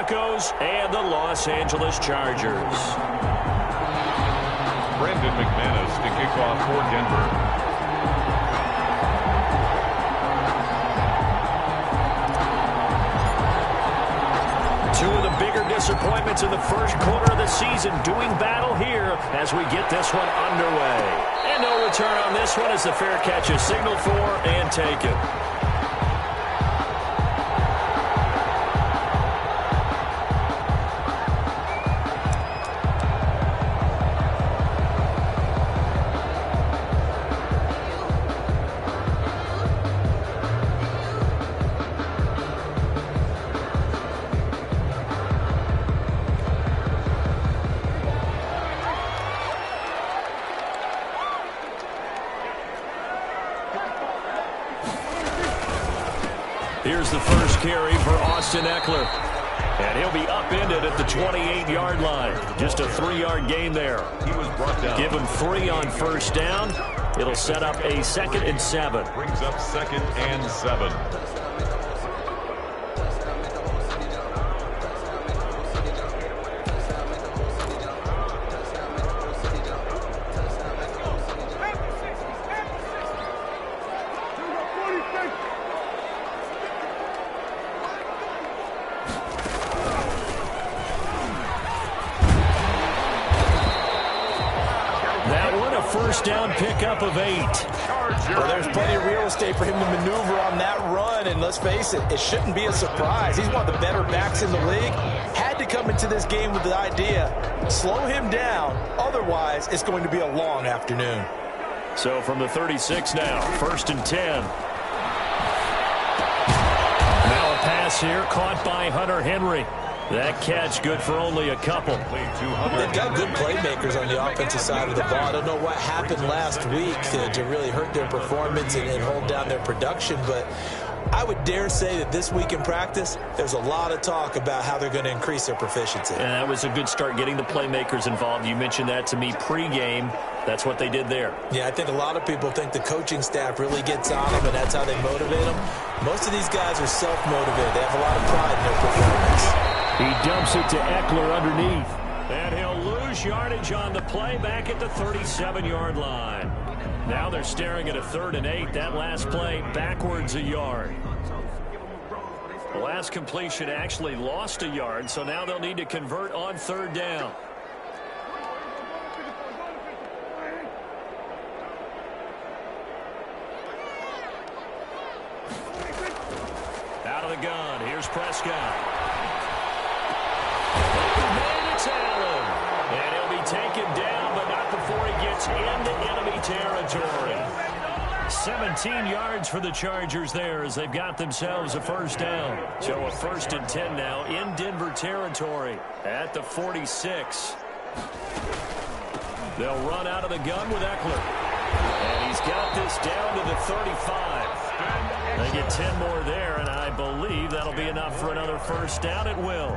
Broncos and the Los Angeles Chargers. Brandon McManus to kick off for Denver. Two of the bigger disappointments in the first quarter of the season doing battle here as we get this one underway. And no return on this one as the fair catch is signaled for and taken. Here's the first carry for Austin Eckler. And he'll be upended at the 28-yard line. Just a 3-yard gain there. He was brought down. Give him 3 on first down. It'll set up a 2nd and 7. Brings up 2nd and 7. First down pickup of 8. Well, there's plenty of real estate for him to maneuver on that run, and let's face it, it shouldn't be a surprise. He's one of the better backs in the league. Had to come into this game with the idea, slow him down, otherwise it's going to be a long afternoon. So from the 36 now, 1st and 10. Now a pass here caught by Hunter Henry. That catch good for only a couple. They've got good playmakers on the offensive side of the ball. I don't know what happened last week to really hurt their performance and hold down their production, but I would dare say that this week in practice, there's a lot of talk about how they're going to increase their proficiency. And that was a good start getting the playmakers involved. You mentioned that to me pregame. That's what they did there. Yeah, I think a lot of people think the coaching staff really gets on them, and that's how they motivate them. Most of these guys are self-motivated. They have a lot of pride in their performance. He dumps it to Eckler underneath. And he'll lose yardage on the play back at the 37-yard line. Now they're staring at a 3rd and 8. That last play backwards a yard. The last completion actually lost a yard, so now they'll need to convert on 3rd down. Out of the gun, here's Prescott. And he'll be taken down, but not before he gets into enemy territory. 17 yards for the Chargers there as they've got themselves a first down. So a 1st and 10 now in Denver territory at the 46. They'll run out of the gun with Eckler. And he's got this down to the 35. They get 10 more there, and I believe that'll be enough for another first down. It will.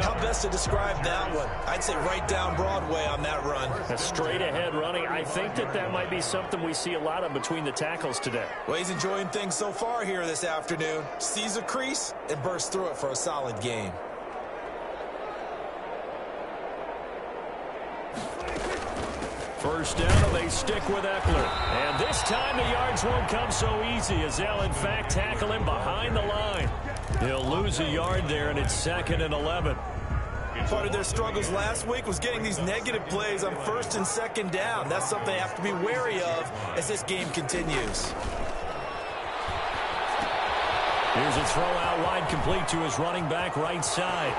How best to describe that one? I'd say right down Broadway on that run. A straight-ahead running. I think that might be something we see a lot of between the tackles today. Well, he's enjoying things so far here this afternoon. Sees a crease and bursts through it for a solid gain. First down, and they stick with Eckler. And this time the yards won't come so easy as they'll, in fact, tackle him behind the line. He'll lose a yard there, and it's 2nd and 11. Part of their struggles last week was getting these negative plays on 1st and 2nd down. That's something they have to be wary of as this game continues. Here's a throw out wide complete to his running back right side.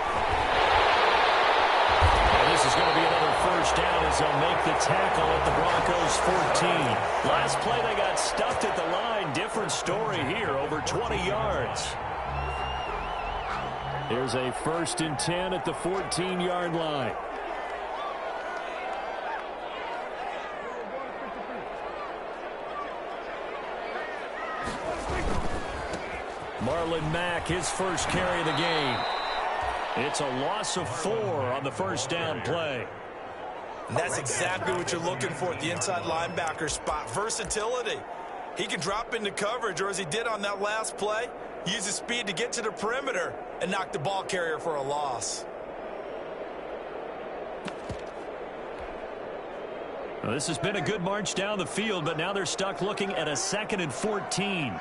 And this is going to be another first down as they'll make the tackle at the Broncos 14. Last play they got stuffed at the line. Different story here, over 20 yards. Here's a 1st and 10 at the 14-yard line. Marlon Mack, his first carry of the game. It's a loss of 4 on the first down play. And that's exactly what you're looking for at the inside linebacker spot. Versatility. He can drop into coverage, or as he did on that last play, use his speed to get to the perimeter and knocked the ball carrier for a loss. Well, this has been a good march down the field, but now they're stuck looking at a 2nd and 14.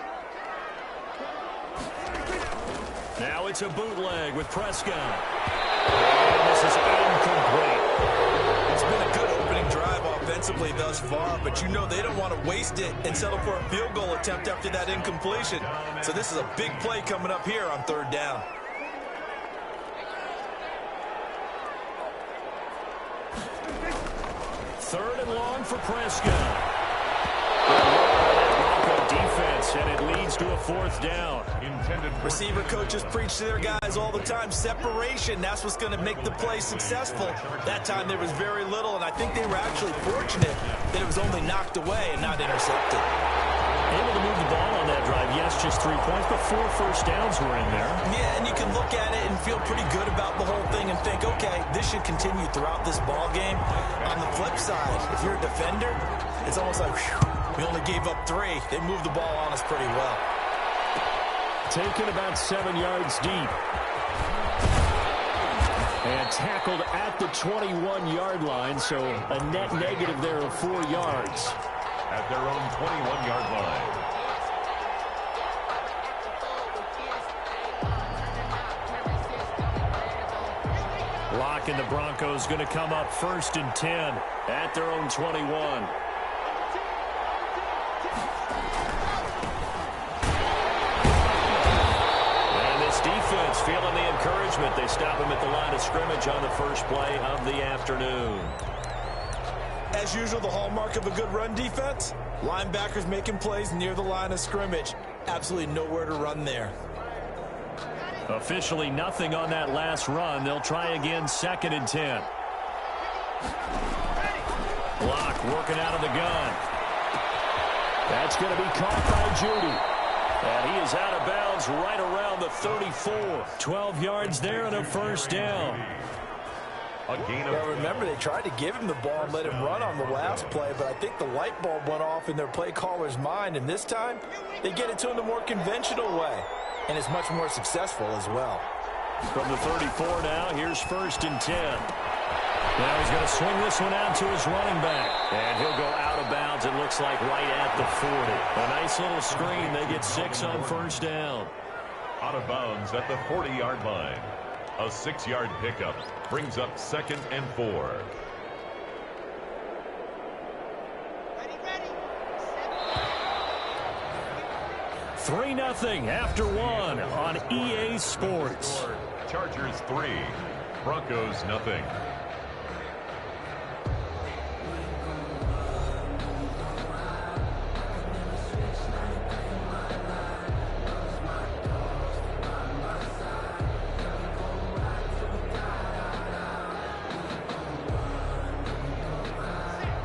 Now it's a bootleg with Prescott. And this is incomplete. It's been a good opening drive offensively thus far, but you know they don't want to waste it and settle for a field goal attempt after that incompletion. So this is a big play coming up here on 3rd down. Third and long for Prescott. Bronco defense, and it leads to a 4th down. Receiver coaches preach to their guys all the time. Separation, that's what's going to make the play successful. That time there was very little, and I think they were actually fortunate that it was only knocked away and not intercepted. Able to move the ball on that drive. Yes, just 3 points, but 4 first downs were in there. Yeah, and you can look at it and feel pretty good about the whole thing and think, okay, this should continue throughout this ball game. On the flip side, if you're a defender, it's almost like, whew, we only gave up 3. They moved the ball on us pretty well. Taken about 7 yards deep. And tackled at the 21-yard line, so a net negative there of 4 yards. At their own 21-yard line. Lock and the Broncos going to come up 1st and 10 at their own 21. Defense feeling the encouragement. They stop him at the line of scrimmage on the first play of the afternoon. As usual, the hallmark of a good run defense, linebackers making plays near the line of scrimmage. Absolutely nowhere to run there. Officially nothing on that last run. They'll try again 2nd and 10. Block working out of the gun. That's going to be caught by Judy. And he is out of bounds right around the 34. 12 yards there and a 1st down. Well, remember, they tried to give him the ball and let him run on the last play, but I think the light bulb went off in their play caller's mind, and this time they get it to him the more conventional way, and it's much more successful as well. From the 34 now, here's 1st and 10. Now he's going to swing this one out to his running back. And he'll go out of bounds, it looks like, right at the 40. A nice little screen. They get 6 on 1st down. Out of bounds at the 40-yard line. A 6-yard pickup brings up 2nd and 4. Ready. 3-0 after 1 on EA Sports. Chargers 3, Broncos nothing.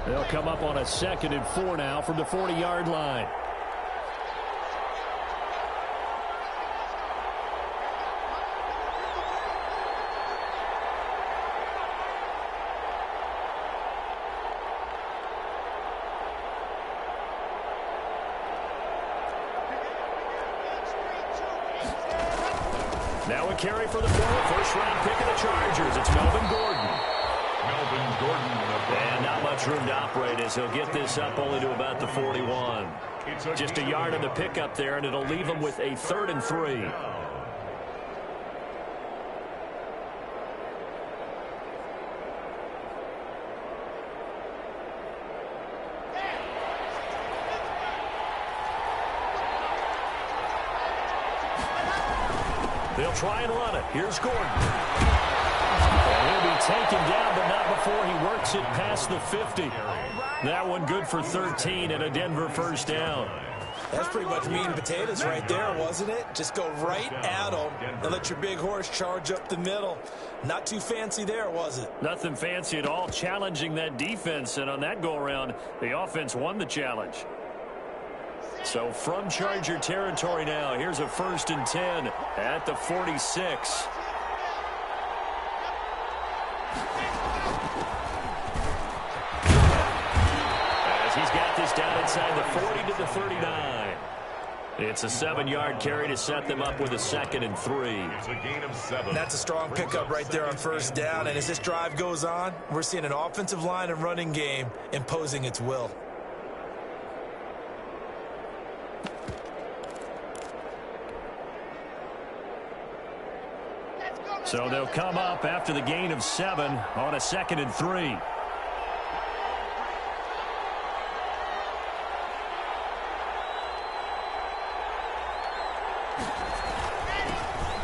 They'll come up on a 2nd and 4 now from the 40-yard line. Now a carry for the first-round pick of the Chargers. It's Melvin Gordon. Melvin Gordon. And not much room to operate as he'll get this up only to about the 41. Just a yard on the pickup there, and it'll leave him with a 3rd and 3. They'll try and run it. Here's Gordon. And he'll be taken down, but not before he works it past the 50. That one good for 13 and a Denver 1st down. That's pretty much meat and potatoes right there, wasn't it? Just go right at them and let your big horse charge up the middle. Not too fancy there, was it? Nothing fancy at all, challenging that defense. And on that go-around, the offense won the challenge. So from Charger territory now, here's a 1st and 10 at the 46. As he's got this down inside the 40 to the 39. It's a 7-yard carry to set them up with a 2nd and 3. It's a gain of 7. That's a strong pickup right there on first down. And as this drive goes on, we're seeing an offensive line and running game imposing its will. So they'll come up after the gain of 7 on a 2nd and 3.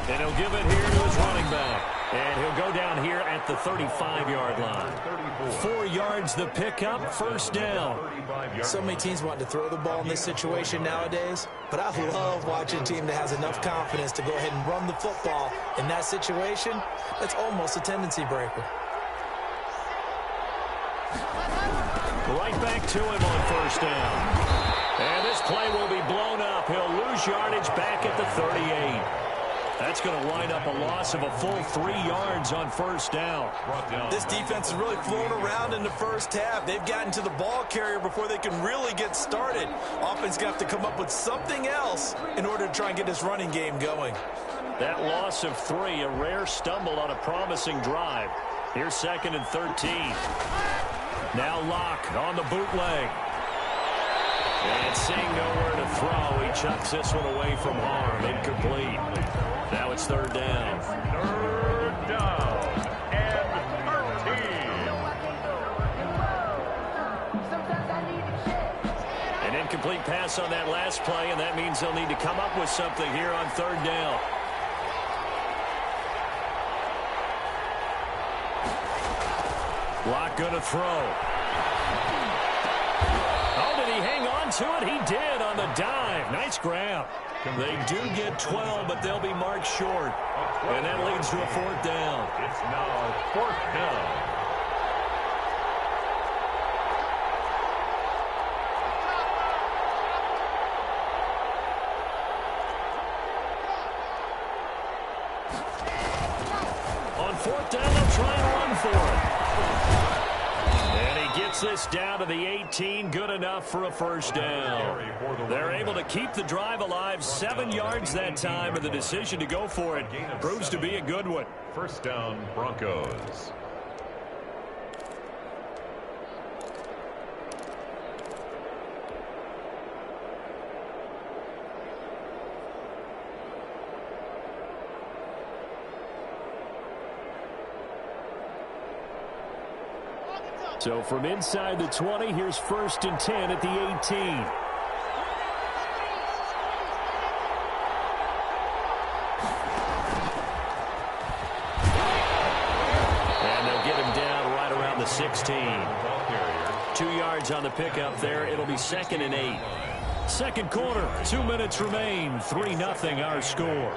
And he'll give it here to his running back. And he'll go down here at the 35-yard line. 4 yards the pickup, first down. So many teams want to throw the ball in this situation nowadays, but I love watching a team that has enough confidence to go ahead and run the football. In that situation, that's almost a tendency breaker. Right back to him on first down. And this play will be blown up. He'll lose yardage back at the 38. That's going to wind up a loss of a full 3 yards on first down. This defense is really flown around in the first half. They've gotten to the ball carrier before they can really get started. Offense going to have to come up with something else in order to try and get this running game going. That loss of 3, a rare stumble on a promising drive. Here's 2nd and 13. Now Locke on the bootleg. And seeing nowhere to throw, he chucks this one away from harm. Incomplete. Now it's 3rd down. 3rd down and 13. An incomplete pass on that last play, and that means they'll need to come up with something here on 3rd down. Locke going to throw. Oh, did he hang on to it? He did on the dive. Nice grab. They do get 12, but they'll be marked short. And that leads to a 4th down. It's now 4th down. On 4th down, they'll try and run for it. And he gets this down to the 18, good enough for a first down. They're able to keep the drive alive, 7 yards that time, and the decision to go for it proves to be a good one. First down, Broncos. So from inside the 20, here's 1st and 10 at the 18. And they'll get him down right around the 16. 2 yards on the pickup there. It'll be 2nd and 8. Second quarter, 2 minutes remain. 3-0 our score.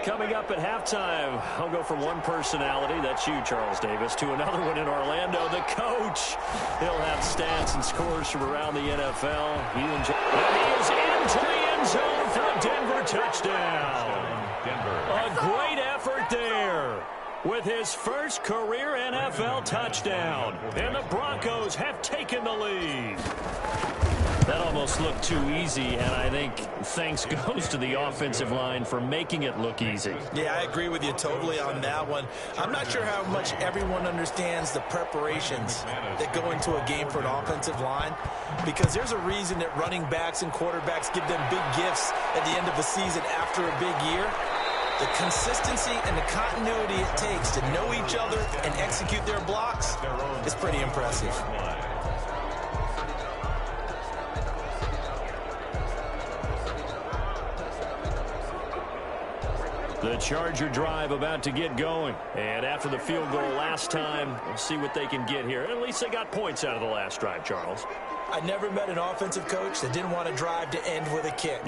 Coming up at halftime, I'll go from one personality, that's you, Charles Davis, to another one in Orlando, the coach. He'll have stats and scores from around the NFL. And he is into the end zone for a Denver touchdown. A great effort there with his first career NFL touchdown. And the Broncos have taken the lead. That almost looked too easy, and I think thanks goes to the offensive line for making it look easy. Yeah, I agree with you totally on that one. I'm not sure how much everyone understands the preparations that go into a game for an offensive line, because there's a reason that running backs and quarterbacks give them big gifts at the end of the season after a big year. The consistency and the continuity it takes to know each other and execute their blocks is pretty impressive. The Charger drive about to get going. And after the field goal last time, we'll see what they can get here. At least they got points out of the last drive, Charles. I never met an offensive coach that didn't want a drive to end with a kick.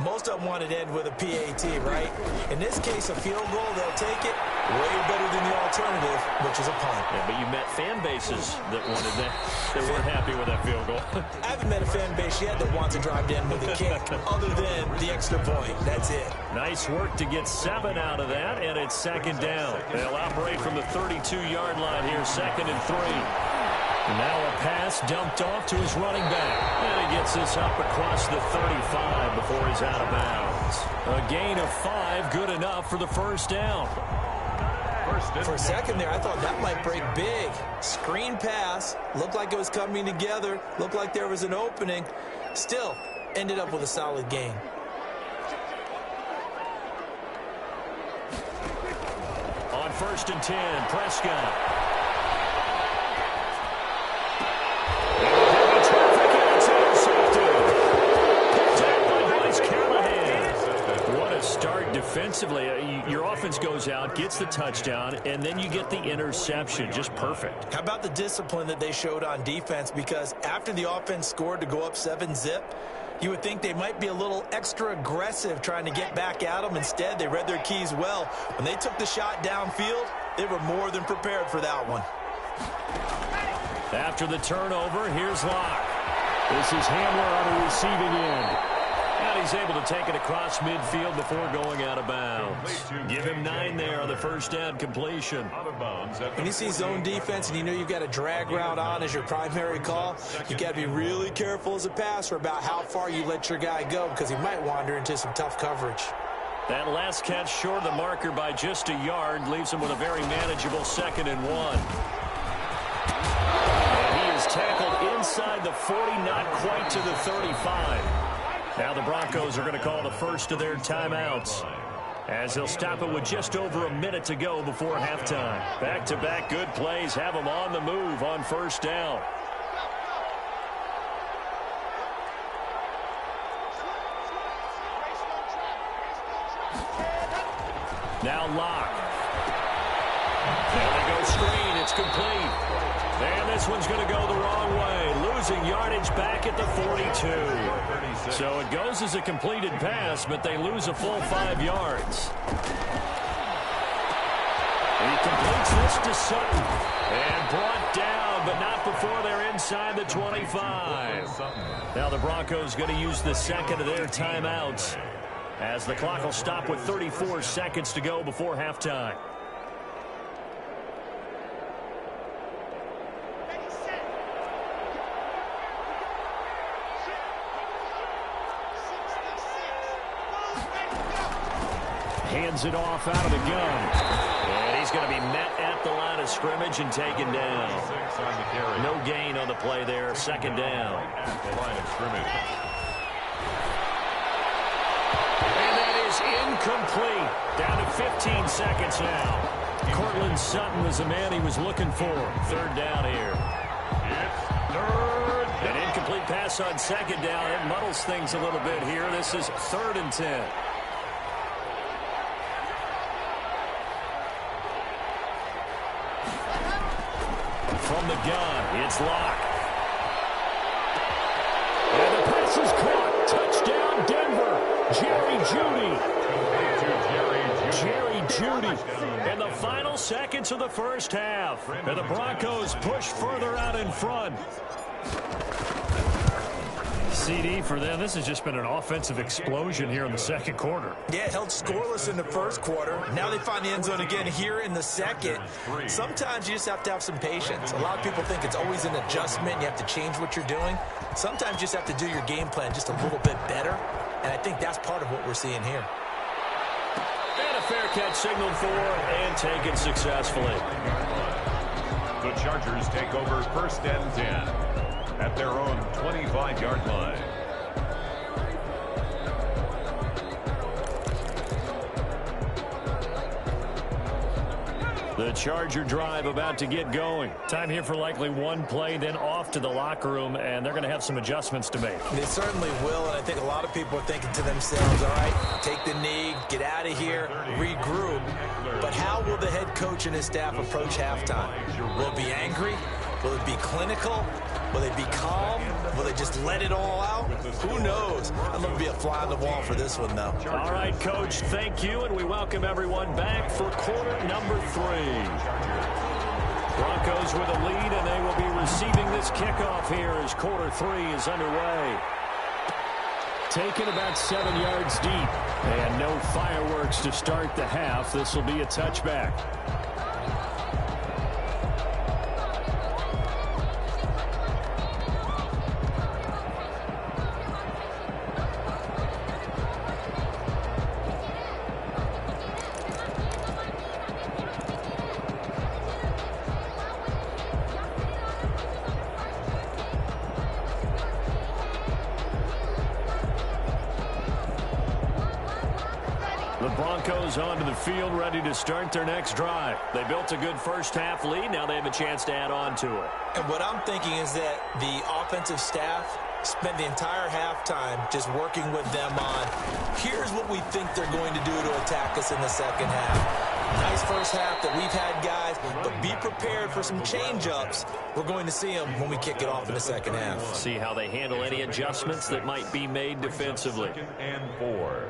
Most of them want it to end with a PAT, right? In this case, a field goal, they'll take it way better than the alternative, which is a punt. Yeah, but you met fan bases that wanted that. They weren't happy with that field goal. I haven't met a fan base yet that wants to drive to end with a kick other than the extra point. That's it. Nice work to get 7 out of that, and it's second down. They'll operate from the 32-yard line here, 2nd and 3. Now a pass dumped off to his running back. And he gets this up across the 35 before he's out of bounds. A gain of 5, good enough for the first down. For a second there, I thought that might break big. Screen pass. Looked like it was coming together. Looked like there was an opening. Still, ended up with a solid gain. On 1st and 10, Prescott. Start defensively. Your offense goes out, gets the touchdown, and then you get the interception. Just perfect. How about the discipline that they showed on defense? Because after the offense scored to go up 7-zip, you would think they might be a little extra aggressive trying to get back at them. Instead, they read their keys well. When they took the shot downfield, they were more than prepared for that one. After the turnover, here's Locke. This is Hamler on the receiving end. And he's able to take it across midfield before going out of bounds. Give him 9 there on the first down completion. When you see zone defense and you know you've got a drag route on as your primary call, you got to be really careful as a passer about how far you let your guy go because he might wander into some tough coverage. That last catch short of the marker by just a yard leaves him with a very manageable 2nd and 1. And he is tackled inside the 40, not quite to the 35. Now the Broncos are going to call the first of their timeouts as they'll stop it with just over a minute to go before halftime. Back-to-back good plays have them on the move on first down. Now Locke. There they go screen. It's complete. And this one's going to go the wrong way. Losing yardage back at the 42. So it goes as a completed pass, but they lose a full 5 yards. He completes this to Sutton. And brought down, but not before they're inside the 25. Now the Broncos going to use the second of their timeouts as the clock will stop with 34 seconds to go before halftime. Hands it off out of the gun. And he's going to be met at the line of scrimmage and taken down. No gain on the play there. 2nd down. At the line of scrimmage. And that is incomplete. Down to 15 seconds now. Cortland Sutton was the man he was looking for. 3rd down here. It's 3rd down. An incomplete pass on 2nd down. It muddles things a little bit here. This is 3rd and 10. From the gun, it's Locke. And the pass is caught. Touchdown, Denver. Jerry Jeudy. In the final seconds of the first half. And the Broncos push further out in front. CD for them. This has just been an offensive explosion here in the 2nd quarter. Yeah, it held scoreless in the 1st quarter. Now they find the end zone again here in the 2nd. Sometimes you just have to have some patience. A lot of people think it's always an adjustment. You have to change what you're doing. Sometimes you just have to do your game plan just a little bit better. And I think that's part of what we're seeing here. And a fair catch signaled for and taken successfully. The Chargers take over 1st and 10. At their own 25-yard line. The Charger drive about to get going. Time here for likely one play, then off to the locker room, and they're going to have some adjustments to make. They certainly will, and I think a lot of people are thinking to themselves, all right, take the knee, get out of here, regroup. But how will the head coach and his staff approach halftime? Will it be angry? Will it be clinical? Will they be calm? Will they just let it all out? Who knows? I'm going to be a fly on the wall for this one, though. All right, Coach, thank you, and we welcome everyone back for quarter number 3. Broncos with a lead, and they will be receiving this kickoff here as quarter 3 is underway. Taken about 7 yards deep, and no fireworks to start the half. This will be a touchback. The Broncos onto the field, ready to start their next drive. They built a good first-half lead. Now they have a chance to add on to it. And what I'm thinking is that the offensive staff spent the entire halftime just working with them on, here's what we think they're going to do to attack us in the second half. Nice first half that we've had, guys, but be prepared for some change-ups. We're going to see them when we kick it off in the second half. See how they handle any adjustments that might be made defensively. 2nd and 4.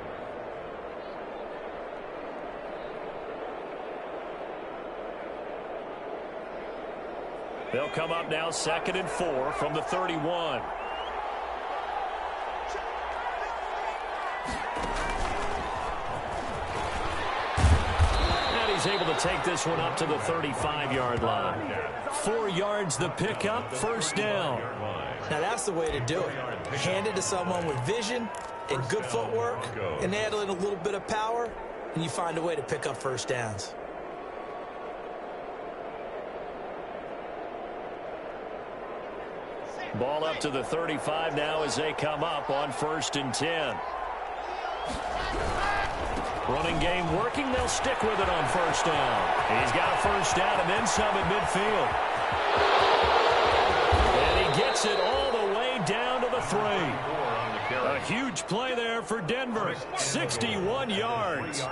They'll come up now 2nd and 4 from the 31. And he's able to take this one up to the 35-yard line. 4 yards the pickup, first down. Now that's the way to do it. Hand it to someone with vision and good footwork, and add in a little bit of power, and you find a way to pick up first downs. Ball up to the 35 now as they come up on 1st and 10. Running game working. They'll stick with it on first down. He's got a first down and then some at midfield. And he gets it all the way down to the 3. A huge play there for Denver. 61 yards.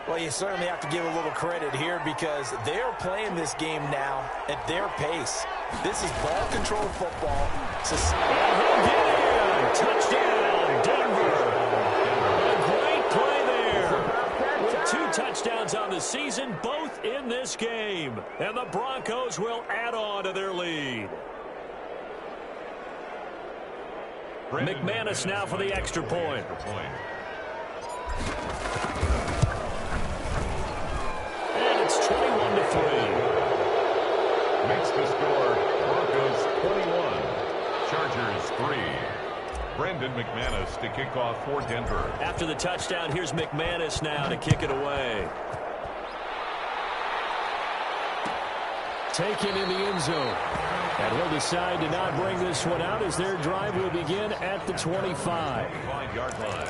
Well, you certainly have to give a little credit here because they're playing this game now at their pace. This is ball control football. And he'll get in. Touchdown, Denver. A great play there. With 2 touchdowns on the season, both in this game. And the Broncos will add on to their lead. McManus now for the extra point. And it's 21-3. Makes the score Broncos 21, Chargers 3. Brandon McManus to kick off for Denver. After the touchdown, here's McManus now to kick it away. Taken in the end zone. And he'll decide to not bring this one out as their drive will begin at the 25. 25-yard line.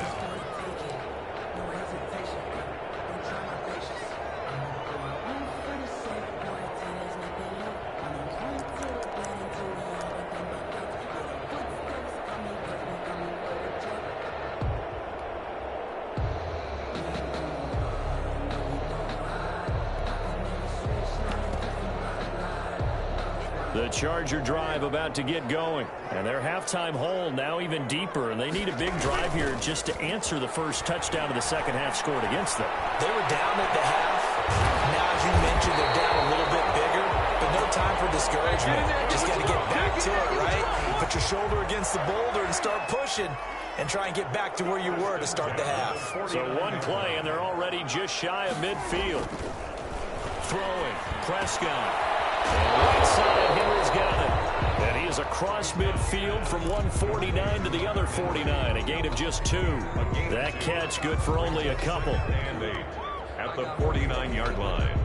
The Charger drive about to get going. And their halftime hole now even deeper. And they need a big drive here just to answer the first touchdown of the second half scored against them. They were down at the half. Now, as you mentioned, they're down a little bit bigger. But no time for discouragement. Just got to get back to it, right? Put your shoulder against the boulder and start pushing. And try and get back to where you were to start the half. So one play, and they're already just shy of midfield. Throwing. Prescott. And right side, Henry's got it. And he is across midfield from 149 to the other 49. A gain of just 2. That catch good for only a couple. And 8 at the 49-yard line.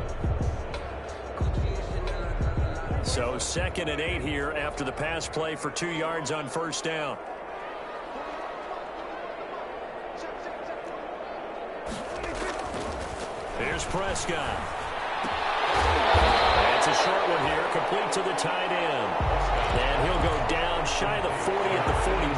So 2nd and 8 here after the pass play for 2 yards on first down. Here's Prescott. It's a short one here, complete to the tight end. And he'll go down shy of the 40 at the 41.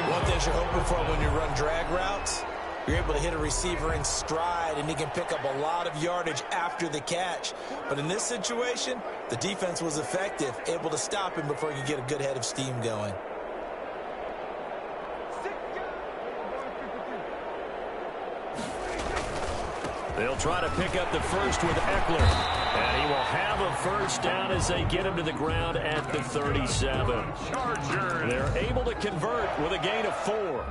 One thing you're hoping for when you run drag routes, You're able to hit a receiver in stride, and he can pick up a lot of yardage after the catch. But in this situation, the defense was effective, able to stop him before he could get a good head of steam going. They'll try to pick up the first with Eckler. And he will have a first down as they get him to the ground at the 37. They're able to convert with a gain of 4.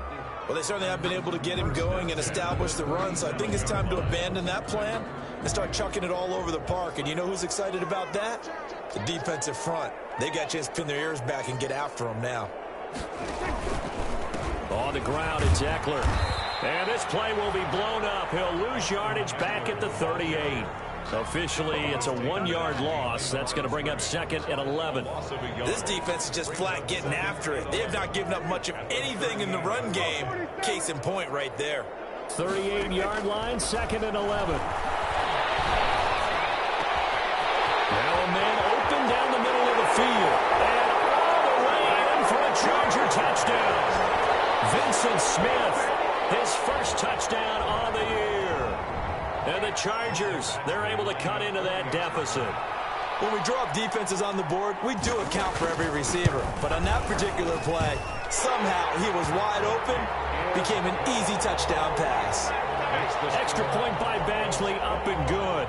Well, they certainly have been able to get him going and establish the run, so I think it's time to abandon that plan and start chucking it all over the park. And you know who's excited about that? The defensive front. They got a chance to pin their ears back and get after him now. On the ground, it's Eckler. And this play will be blown up. He'll lose yardage back at the 38. Officially, it's a 1-yard loss. That's going to bring up second and 11. This defense is just flat getting after it. They have not given up much of anything in the run game. Case in point right there. 38-yard line, second and 11. Now a man open down the middle of the field. And all the way in for a Charger touchdown. Vincent Smith, his first touchdown on the year. And the Chargers, they're able to cut into that deficit. When we draw up defenses on the board, we do account for every receiver. But on that particular play, somehow he was wide open, became an easy touchdown pass. Extra point by Badgley, up and good.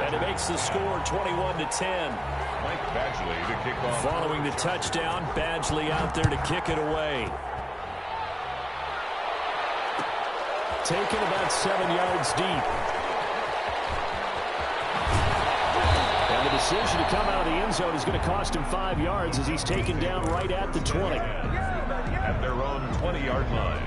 And it makes the score 21-10. Mike Badgley to kick off. Following the touchdown, Badgley out there to kick it away. Taken about 7 yards deep. And the decision to come out of the end zone is going to cost him 5 yards as he's taken down right at the 20. At their own 20-yard line.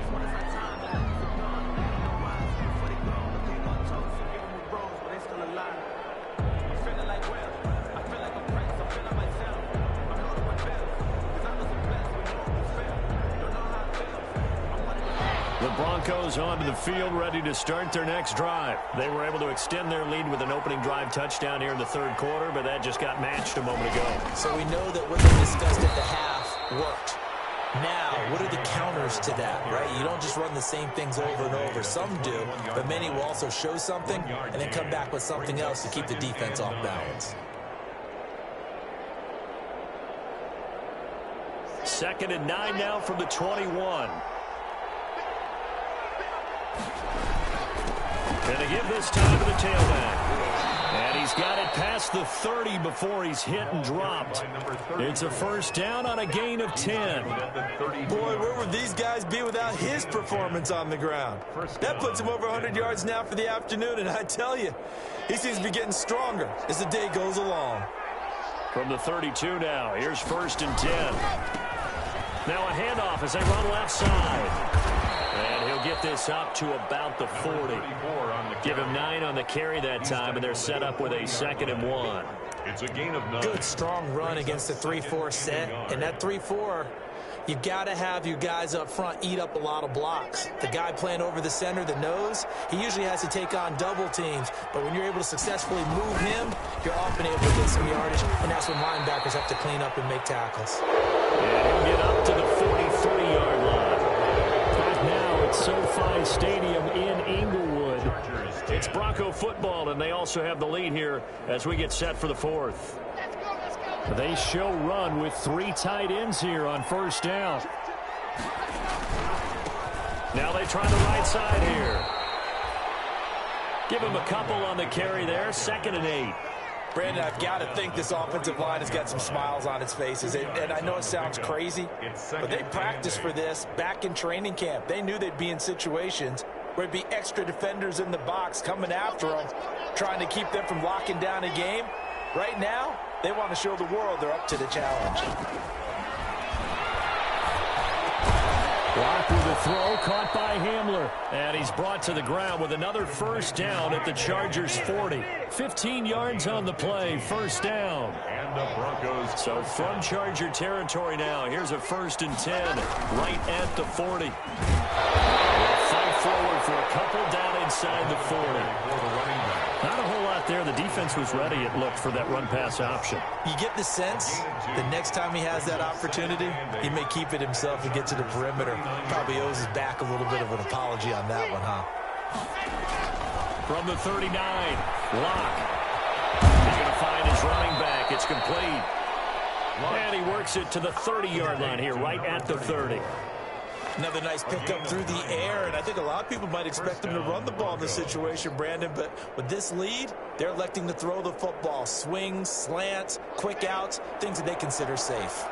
The Broncos onto the field, ready to start their next drive. They were able to extend their lead with an opening drive touchdown here in the third quarter, but that just got matched a moment ago. So we know that what they discussed at the half worked. Now, what are the counters to that, right? You don't just run the same things over and over. Some do, but many will also show something and then come back with something else to keep the defense off balance. Second and 9 now from the 21. Gonna give this time to the tailback. And he's got it past the 30 before he's hit and dropped. It's a first down on a gain of 10. Boy, where would these guys be without his performance on the ground? That puts him over 100 yards now for the afternoon, and I tell you, he seems to be getting stronger as the day goes along. From the 32 now, here's first and 10. Now a handoff as they run left side. And he'll get this up to about the 40. Give him 9 on the carry that time, and they're set up with a second and 1. It's a gain of 9. Good, strong run against the 3-4 set. And that 3-4, you've got to have your guys up front eat up a lot of blocks. The guy playing over the center, the nose, he usually has to take on double teams. But when you're able to successfully move him, you're often able to get some yardage, and that's when linebackers have to clean up and make tackles. And he'll get up to the 43-yard line. Now it's SoFi Stadium in Inglewood. It's Bronco football, and they also have the lead here as we get set for the fourth. They show run with 3 tight ends here on first down. Now they try the right side here. Give him a couple on the carry there, second and 8. Brandon, I've got to think this offensive line has got some smiles on its faces. And I know it sounds crazy, but they practiced for this back in training camp. They knew they'd be in situations where it'd be extra defenders in the box coming after them, trying to keep them from locking down a game. Right now, they want to show the world they're up to the challenge. Blocked with a throw, caught by Hamler. And he's brought to the ground with another first down at the Chargers 40. 15 yards on the play, first down. And the Broncos. So from Charger territory now, here's a first and 10, right at the 40. They'll fight forward for a couple down inside the 40. Not a whole lot out there. The defense was ready, it looked, for that run-pass option. You get the sense the next time he has that opportunity, he may keep it himself and get to the perimeter. Probably owes his back a little bit of an apology on that one, huh? From the 39, Locke. He's going to find his running back. It's complete. And he works it to the 30-yard line here, right at the 30. Another nice pickup through the air, and I think a lot of people might expect him to run the ball in this situation, Brandon, but with this lead, they're electing to throw the football. Swings, slants, quick outs, things that they consider safe.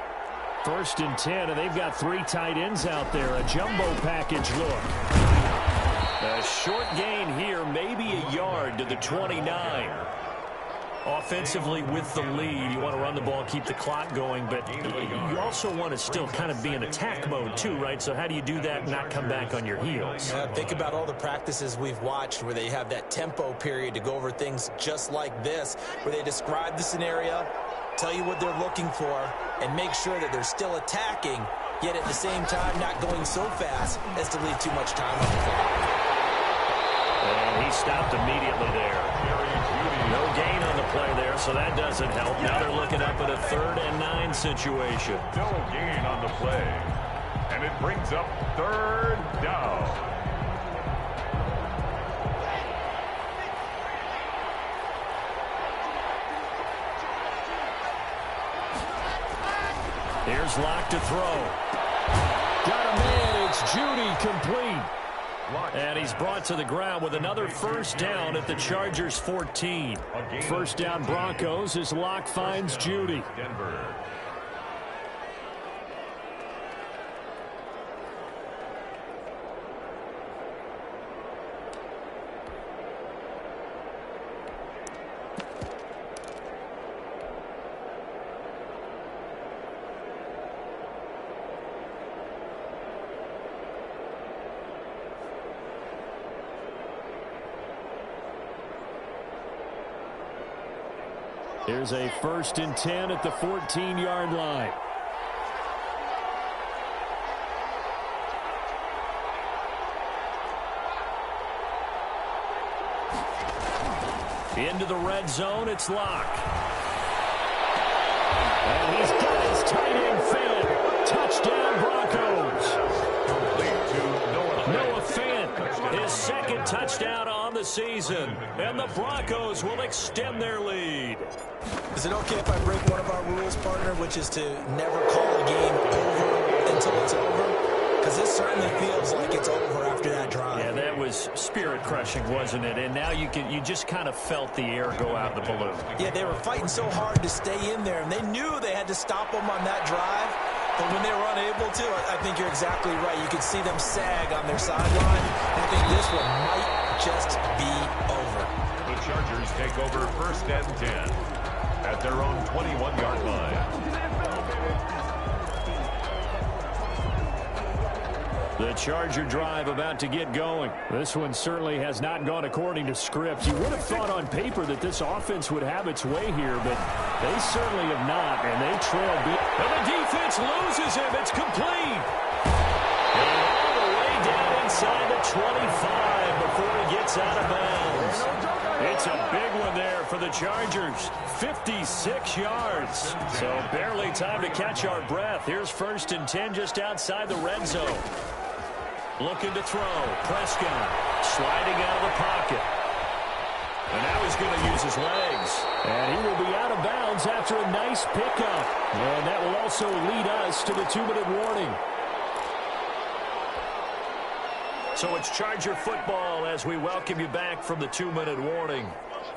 1st and 10, and they've got 3 tight ends out there. A jumbo package look. A short gain here, maybe a yard to the 29. Offensively with the lead, you want to run the ball, keep the clock going, but you also want to still kind of be in attack mode too, right? So how do you do that and not come back on your heels? Think about all the practices we've watched where they have that tempo period to go over things just like this, where they describe the scenario, tell you what they're looking for, and make sure that they're still attacking, yet at the same time not going so fast as to leave too much time on the clock. And he stopped immediately there. No gain on the play there, so that doesn't help. Now they're looking up at a 3rd and 9 situation. No gain on the play. And it brings up 3rd down. Here's Locke to throw. Got a man. It's Judy, complete. And he's brought to the ground with another 1st down at the Chargers' 14. 1st down Broncos as Locke finds Judy. Denver. Here's a 1st and 10 at the 14-yard line. Into the red zone, it's Locke. And he's got his tight end fed. Touchdown, Broncos. Noah Fant, his 2nd touchdown on the season. And the Broncos will extend their lead. Is it okay if I break one of our rules, partner, which is to never call a game over until it's over? Because this certainly feels like it's over after that drive. Yeah, that was spirit-crushing, wasn't it? And now you just kind of felt the air go out the balloon. Yeah, they were fighting so hard to stay in there, and they knew they had to stop them on that drive. But when they were unable to, I think you're exactly right. You could see them sag on their sideline. I think this one might just be over. The Chargers take over 1st and 10 at their own 21-yard line. The Charger drive about to get going. This one certainly has not gone according to script. You would have thought on paper that this offense would have its way here, but they certainly have not, and they trail big. And the defense loses him. It's complete. And all the way down inside the 25 before he gets out of bounds. It's a big one there for the Chargers. 56 yards. So barely time to catch our breath. Here's 1st and 10 just outside the red zone. Looking to throw. Prescott sliding out of the pocket. And now he's going to use his legs. And he will be out of bounds after a nice pickup. And that will also lead us to the 2-minute warning. So it's Charger football as we welcome you back from the 2-minute warning.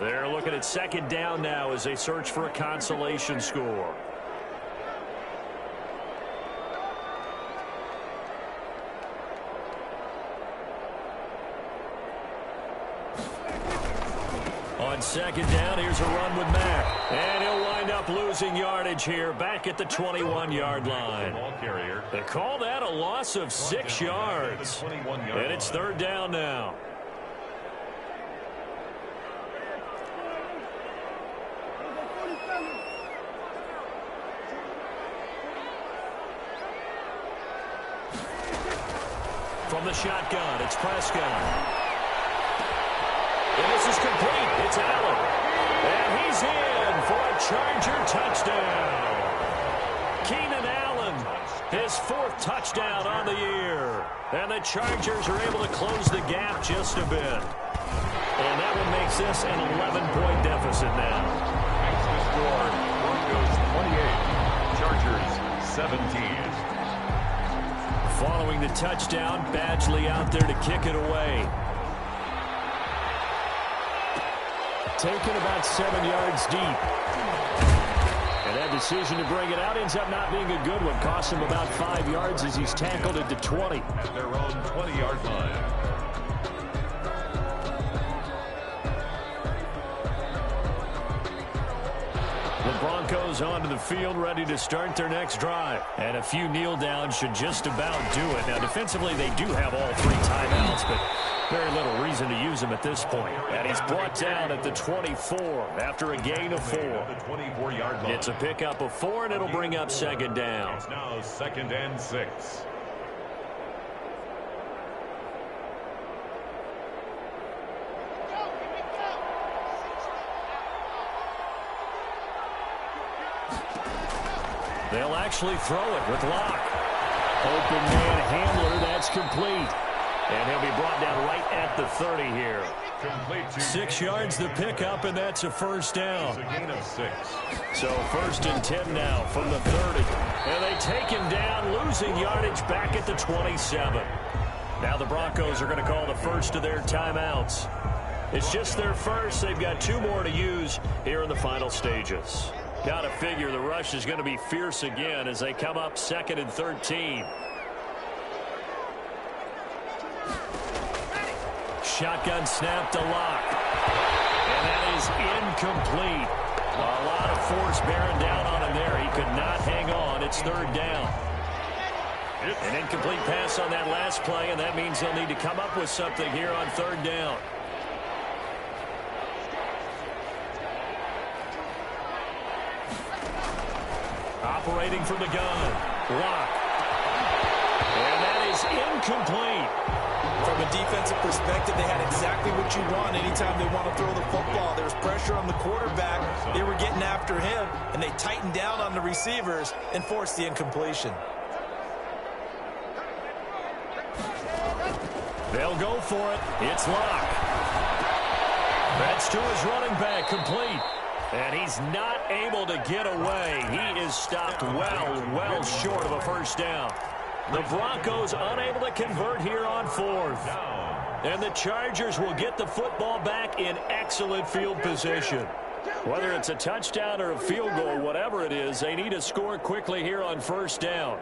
They're looking at 2nd down now as they search for a consolation score. On 2nd down, here's a run with Mack. And he'll wind up losing yardage here back at the 21-yard line. They call that a loss of 6 yards. And it's 3rd down now. From the shotgun, it's Prescott. And this is complete. It's Allen. And he's in for a Charger touchdown. Keenan Allen, his 4th touchdown on the year. And the Chargers are able to close the gap just a bit. And that one makes this an 11-point deficit now. Makes the score Broncos 28, Chargers 17. Following the touchdown, Badgley out there to kick it away. Taken about 7 yards deep. And that decision to bring it out ends up not being a good one. Costs him about 5 yards as he's tackled at the 20. At their own 20-yard line. The Broncos onto the field, ready to start their next drive. And a few kneel downs should just about do it. Now, defensively, they do have all 3 timeouts, but very little reason to use them at this point. And he's brought down at the 24 after a gain of 4. It's a pickup of 4, and it'll bring up 2nd down. It's now 2nd and 6. They'll actually throw it with Locke. Open man handler, that's complete. And he'll be brought down right at the 30 here. 6 yards the pickup, and that's a 1st down. It's a gain of 6. So 1st and 10 now from the 30. And they take him down, losing yardage back at the 27. Now the Broncos are going to call the first of their timeouts. It's just their first. They've got 2 more to use here in the final stages. Got to figure the rush is going to be fierce again as they come up 2nd and 13. Shotgun snap to Locke. And that is incomplete. A lot of force bearing down on him there. He could not hang on. It's 3rd down. An incomplete pass on that last play, and that means they'll need to come up with something here on 3rd down. Operating from the gun. Locke. And that is incomplete. From a defensive perspective, they had exactly what you want anytime they want to throw the football. There was pressure on the quarterback. They were getting after him, and they tightened down on the receivers and forced the incompletion. They'll go for it. It's Locke. That's to his running back, complete. And he's not able to get away. He is stopped well short of a 1st down. The Broncos unable to convert here on 4th. And the Chargers will get the football back in excellent field position. Whether it's a touchdown or a field goal, whatever it is, they need to score quickly here on 1st down.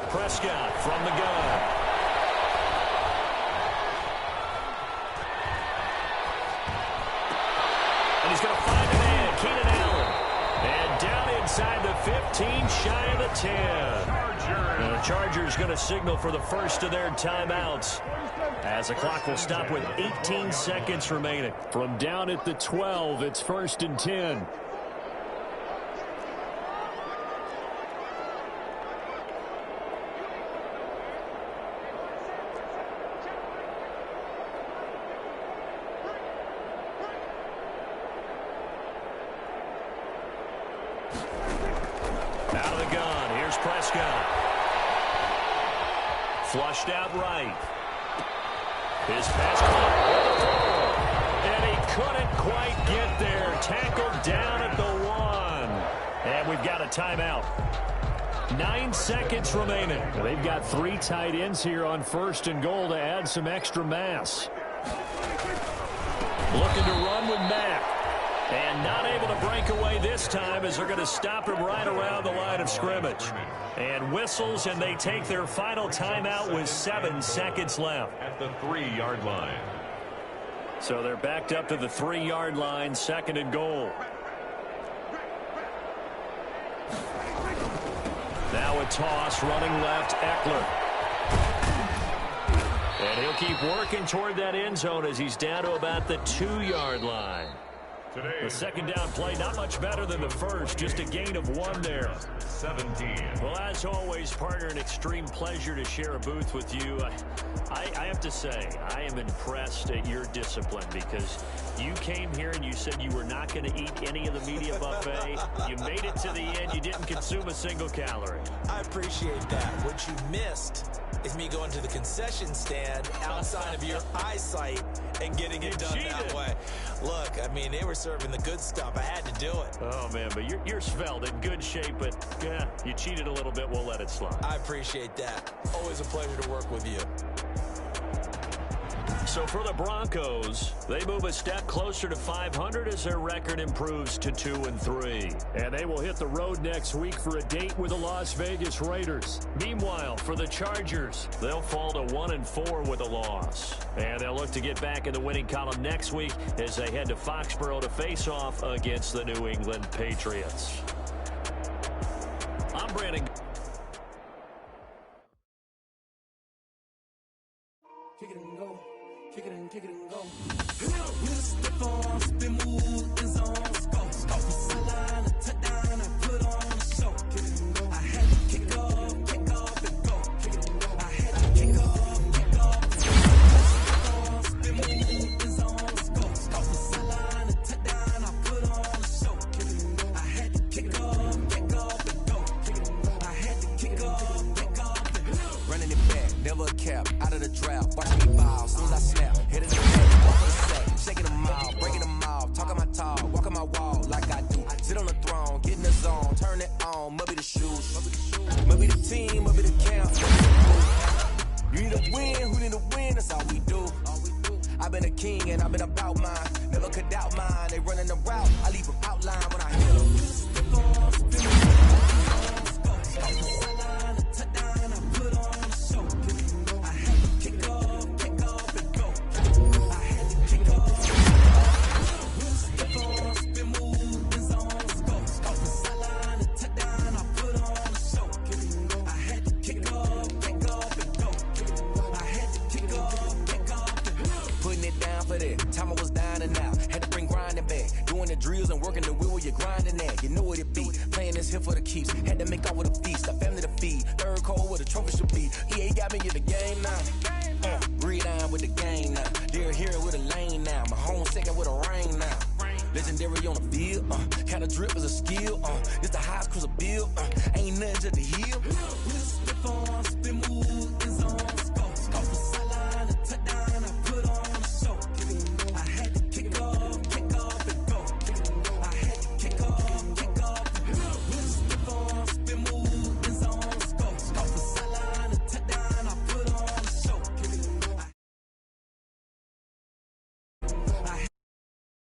Prescott from the gun. And he's going to find a man, Keenan Allen. And down inside the 15, shy of the 10. And the Chargers going to signal for the first of their timeouts, as the clock will stop with 18 seconds remaining. From down at the 12, it's 1st and 10. Out of the gun, here's Prescott. Flushed out right. His pass caught and he couldn't quite get there. Tackled down at the 1. And we've got a timeout. 9 seconds remaining. They've got 3 tight ends here on 1st and goal to add some extra mass. Looking to run with Mack. And not able to break away this time as they're going to stop him right around the line of scrimmage. And whistles, and they take their final timeout with 7 seconds left. At the 3-yard line. So they're backed up to the 3-yard line, 2nd and goal. Now a toss, running left, Eckler. And he'll keep working toward that end zone as he's down to about the 2-yard line. The second down play, not much better than the first, just a gain of 1 there. 17. Well, as always, partner, an extreme pleasure to share a booth with you. I have to say, I am impressed at your discipline because you came here and you said you were not going to eat any of the media buffet. You made it to the end. You didn't consume a single calorie. I appreciate that. What you missed is me going to the concession stand outside of your eyesight and getting it done that way. Look, I mean, they were serving the good stuff. I had to do it. Oh, man, but you're svelte, in good shape, but yeah, you cheated a little bit. We'll let it slide. I appreciate that. Always a pleasure to work with you. So for the Broncos, they move a step closer to 500 as their record improves to 2-3. And they will hit the road next week for a date with the Las Vegas Raiders. Meanwhile, for the Chargers, they'll fall to 1-4 with a loss. And they'll look to get back in the winning column next week as they head to Foxborough to face off against the New England Patriots. I'm Brandon. Kick it and go. Kick it and kick it and go. With a stiff arm, spin move, in zone, go. Off the sideline, a touchdown, I put on a show. Kick it and go. I had to kick off and go. Kick it and go. I had to kick off, spin move, in zone, go. Off the sideline, a touchdown, I put on a show. Kick it and go. I had to kick off and go. Kick it and go. I had to kick off and go. Running it back, never a cap, out of the draft. Watch me ball, soon as I snap, hit it in the back, walk on the sack, shaking them all, breaking them off, talking my talk, walking my wall like I do. Sit on the throne, get in the zone, turn it on, must be the shoes, must be the team, must be the camp. You need a win, who need a win, that's all we do. I've been a king and I've been about mine, never could doubt mine. They running the route, I leave them outline when I hit them. Time I was down and out, had to bring grinding back. Doing the drills and working the wheel where you're grinding at. You know what it be, playing this here for the keeps. Had to make off with a feast, a family to feed. Third cold where the trophy should be. EA got me in the game now. Breathe on with the game now. They're here with a lane now. My home second with a rain now. Legendary on the field, kind of drip is a skill. It's the highest cruiser bill, ain't nothing to the hill.